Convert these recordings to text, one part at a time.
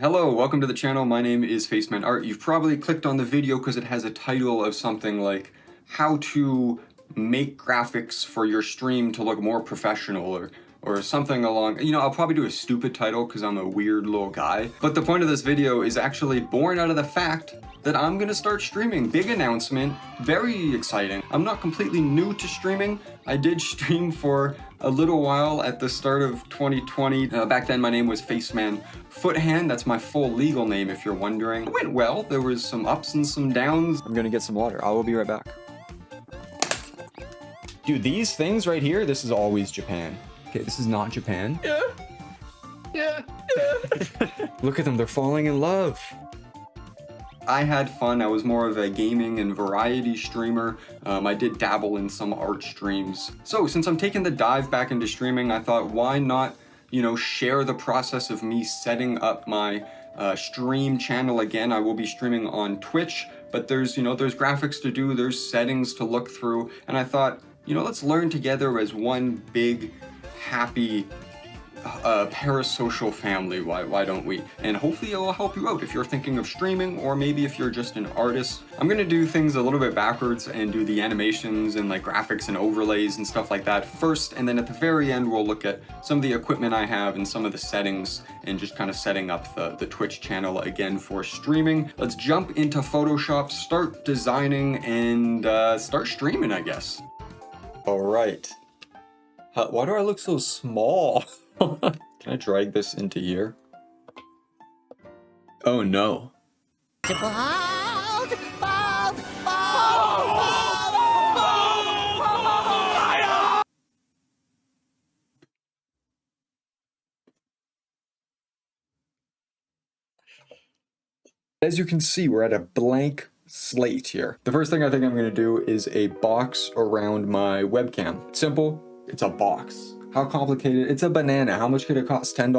Hello, welcome to the channel. My name is Faceman Art. You've probably clicked on the video because it has a title of something like how to make graphics for your stream to look more professional or something along, I'll probably do a stupid title because I'm a weird little guy. But the point of this video is actually born out of the fact that I'm gonna start streaming. Big announcement, very exciting. I'm not completely new to streaming. I did stream for a little while at the start of 2020. Back then my name was Faceman Foothand. That's my full legal name if you're wondering. It went well. There was some ups and some downs. I'm gonna get some water. I will be right back. Dude, these things right here, this is always Japan. Okay, this is not Japan. Yeah. Look at them, they're falling in love. I had fun. I was more of a gaming and variety streamer. I did dabble in some art streams. So since I'm taking the dive back into streaming, I thought why not, share the process of me setting up my stream channel again. I will be streaming on Twitch, but there's graphics to do, there's settings to look through, and I thought, let's learn together as one big, happy, parasocial family. Why don't we? And hopefully it'll help you out if you're thinking of streaming, or maybe if you're just an artist. I'm gonna do things a little bit backwards and do the animations and like graphics and overlays and stuff like that first, and then at the very end we'll look at some of the equipment I have and some of the settings and just kind of setting up the Twitch channel again for streaming. Let's jump into Photoshop, start designing, and start streaming, I guess. All right. Why do I look so small? Can I drag this into here? Oh no. As you can see, we're at a blank slate here. The first thing I think I'm going to do is a box around my webcam. It's simple, it's a box. How complicated? It's a banana. How much could it cost? $10?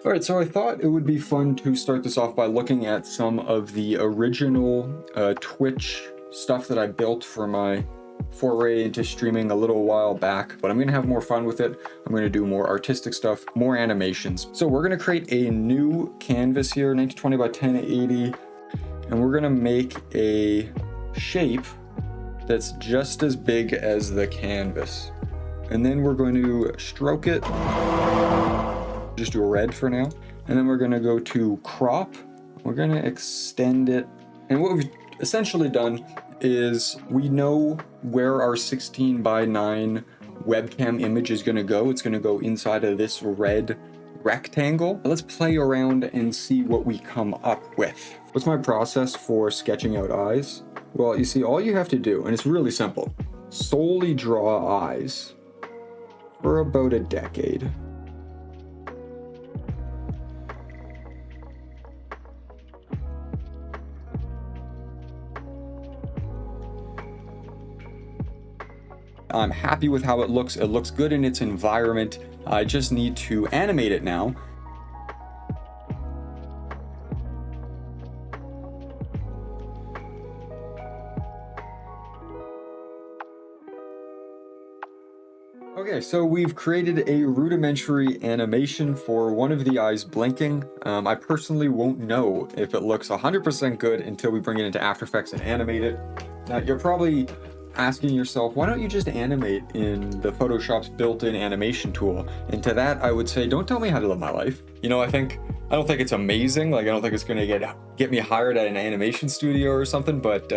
All right, so I thought it would be fun to start this off by looking at some of the original Twitch stuff that I built for my foray into streaming a little while back, but I'm gonna have more fun with it. I'm gonna do more artistic stuff, more animations. So we're gonna create a new canvas here, 1920 by 1080, and we're gonna make a shape that's just as big as the canvas. And then we're going to stroke it, just do a red for now. And then we're gonna go to crop. We're gonna extend it. And what we've essentially done is we know where our 16 by 9 webcam image is gonna go. It's gonna go inside of this red rectangle. Let's play around and see what we come up with. What's my process for sketching out eyes? Well, you see, all you have to do, and it's really simple, solely draw eyes for about a decade. I'm happy with how it looks. It looks good in its environment. I just need to animate it now. Okay, so we've created a rudimentary animation for one of the eyes blinking. I personally won't know if it looks 100% good until we bring it into After Effects and animate it. Now, you're probably asking yourself, why don't you just animate in the Photoshop's built-in animation tool? And to that, I would say, don't tell me how to live my life. I don't think it's amazing. Like, I don't think it's gonna get me hired at an animation studio or something, but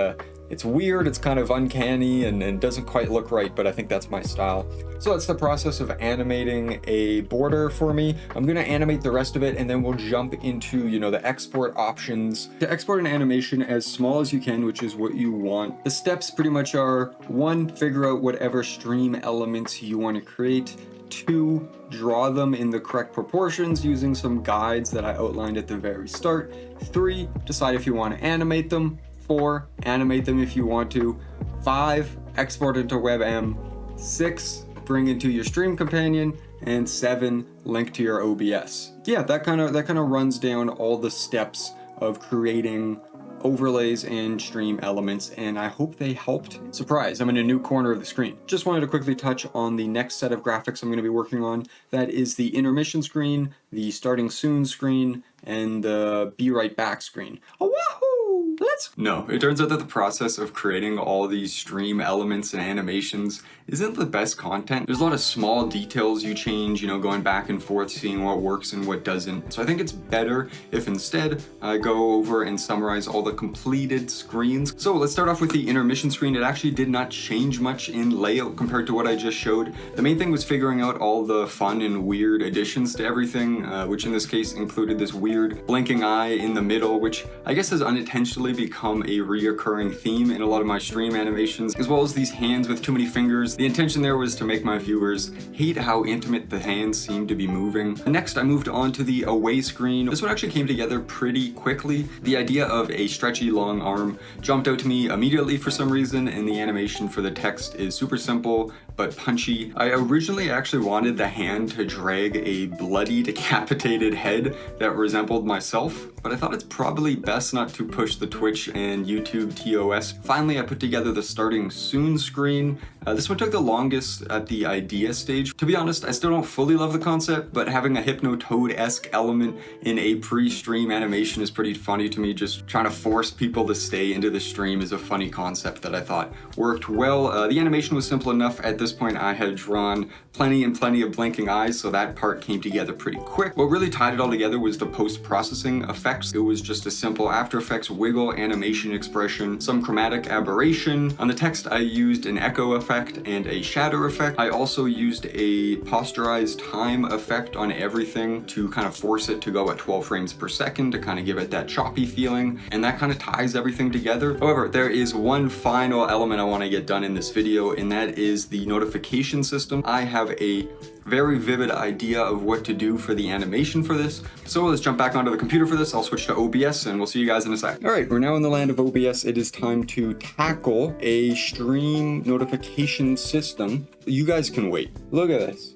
it's weird, it's kind of uncanny, and doesn't quite look right, but I think that's my style. So that's the process of animating a border for me. I'm gonna animate the rest of it, and then we'll jump into, the export options. To export an animation as small as you can, which is what you want, the steps pretty much are: 1, figure out whatever stream elements you want to create. 2, draw them in the correct proportions using some guides that I outlined at the very start. 3, decide if you want to animate them. 4, animate them if you want to. 5, export into WebM. 6, bring into your stream companion. And 7, link to your OBS. Yeah, that kind of runs down all the steps of creating overlays and stream elements, and I hope they helped. Surprise, I'm in a new corner of the screen. Just wanted to quickly touch on the next set of graphics I'm going to be working on. That is the intermission screen, the starting soon screen, and the be right back screen. Oh, wahoo! No, it turns out that the process of creating all these stream elements and animations isn't the best content. There's a lot of small details you change, you know, going back and forth, seeing what works and what doesn't. So I think it's better if instead I go over and summarize all the completed screens. So let's start off with the intermission screen. It actually did not change much in layout compared to what I just showed. The main thing was figuring out all the fun and weird additions to everything, which in this case included this weird blinking eye in the middle, which I guess has unintentionally become a reoccurring theme in a lot of my stream animations, as well as these hands with too many fingers. The intention there was to make my viewers hate how intimate the hands seem to be moving. Next, I moved on to the away screen. This one actually came together pretty quickly. The idea of a stretchy long arm jumped out to me immediately for some reason, and the animation for the text is super simple but punchy. I originally actually wanted the hand to drag a bloody, decapitated head that resembled myself, but I thought it's probably best not to push the Twitch and YouTube TOS. Finally, I put together the starting soon screen. This one took the longest at the idea stage. To be honest, I still don't fully love the concept, but having a Hypnotoad-esque element in a pre-stream animation is pretty funny to me. Just trying to force people to stay into the stream is a funny concept that I thought worked well. The animation was simple enough. At this point, I had drawn plenty and plenty of blinking eyes, so that part came together pretty quick. What really tied it all together was the post-processing effects. It was just a simple After Effects wiggle animation expression, some chromatic aberration. On the text, I used an echo effect and a shadow effect. I also used a posturized time effect on everything to kind of force it to go at 12 frames per second to kind of give it that choppy feeling, and that kind of ties everything together. However, there is one final element I want to get done in this video, and that is the notification system. I have a very vivid idea of what to do for the animation for this. So let's jump back onto the computer for this. I'll switch to OBS and we'll see you guys in a sec. All right, we're now in the land of OBS. It is time to tackle a stream notification system. You guys can wait. Look at this.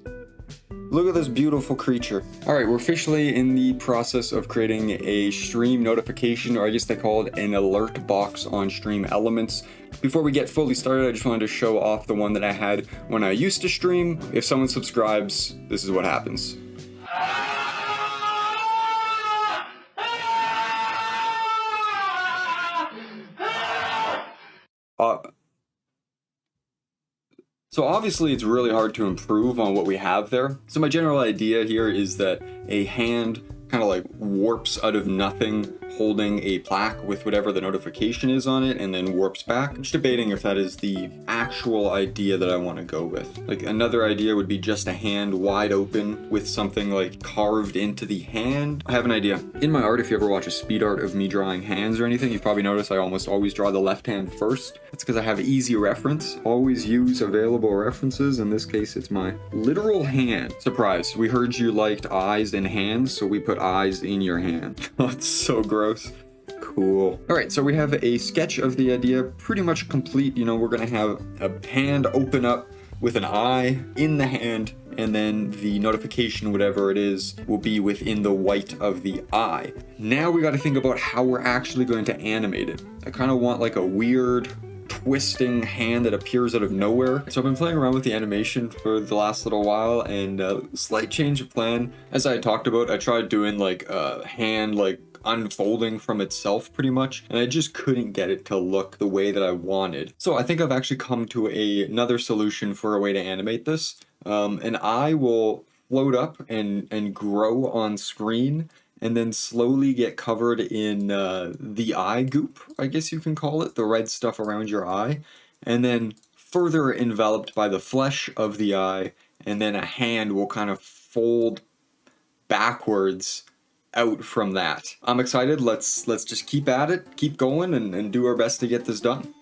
Look at this beautiful creature. All right, we're officially in the process of creating a stream notification, or I guess they call it an alert box on Stream Elements. Before we get fully started, I just wanted to show off the one that I had when I used to stream. If someone subscribes, this is what happens. So obviously it's really hard to improve on what we have there. So my general idea here is that a hand kind of like warps out of nothing, holding a plaque with whatever the notification is on it, and then warps back. I'm just debating if that is the actual idea that I want to go with. Like another idea would be just a hand wide open with something like carved into the hand. I have an idea. In my art, if you ever watch a speed art of me drawing hands or anything, you've probably noticed I almost always draw the left hand first. That's because I have easy reference. Always use available references. In this case, it's my literal hand. Surprise, we heard you liked eyes and hands, so we put eyes in your hand. Oh, it's so gross. Cool. All right, so we have a sketch of the idea pretty much complete. You know, we're gonna have a hand open up with an eye in the hand, and then the notification, whatever it is, will be within the white of the eye. Now we got to think about how we're actually going to animate it. I kind of want like a weird twisting hand that appears out of nowhere. So I've been playing around with the animation for the last little while, and slight change of plan. As I talked about, I tried doing like a hand like unfolding from itself pretty much, and I just couldn't get it to look the way that I wanted. So I think I've actually come to another solution for a way to animate this. An eye will float up and grow on screen, and then slowly get covered in the eye goop, I guess you can call it, the red stuff around your eye, and then further enveloped by the flesh of the eye, and then a hand will kind of fold backwards out from that. I'm excited. Let's just keep at it, keep going, and do our best to get this done.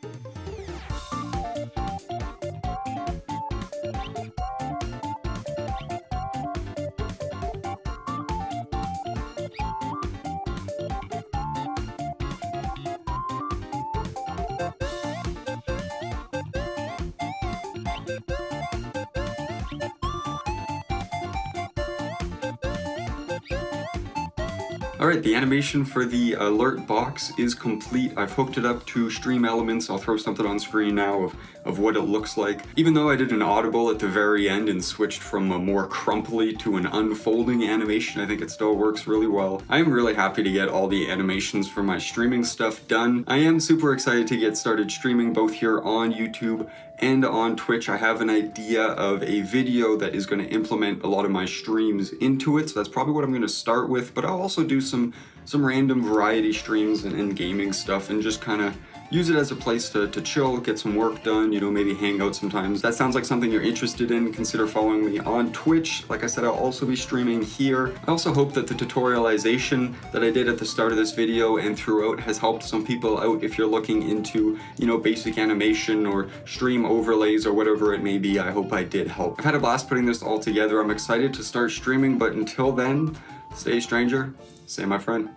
Alright, the animation for the alert box is complete. I've hooked it up to Stream Elements. I'll throw something on screen now of what it looks like. Even though I did an audible at the very end and switched from a more crumply to an unfolding animation, I think it still works really well. I am really happy to get all the animations for my streaming stuff done. I am super excited to get started streaming both here on YouTube and on Twitch. I have an idea of a video that is going to implement a lot of my streams into it, so that's probably what I'm going to start with, but I'll also do some random variety streams and gaming stuff and just kind of use it as a place to chill, get some work done, you know, maybe hang out sometimes. That sounds like something you're interested in. Consider following me on Twitch. Like I said, I'll also be streaming here. I also hope that the tutorialization that I did at the start of this video and throughout has helped some people out if you're looking into, you know, basic animation or stream overlays or whatever it may be. I hope I did help. I've had a blast putting this all together. I'm excited to start streaming, but until then, stay stranger, stay my friend.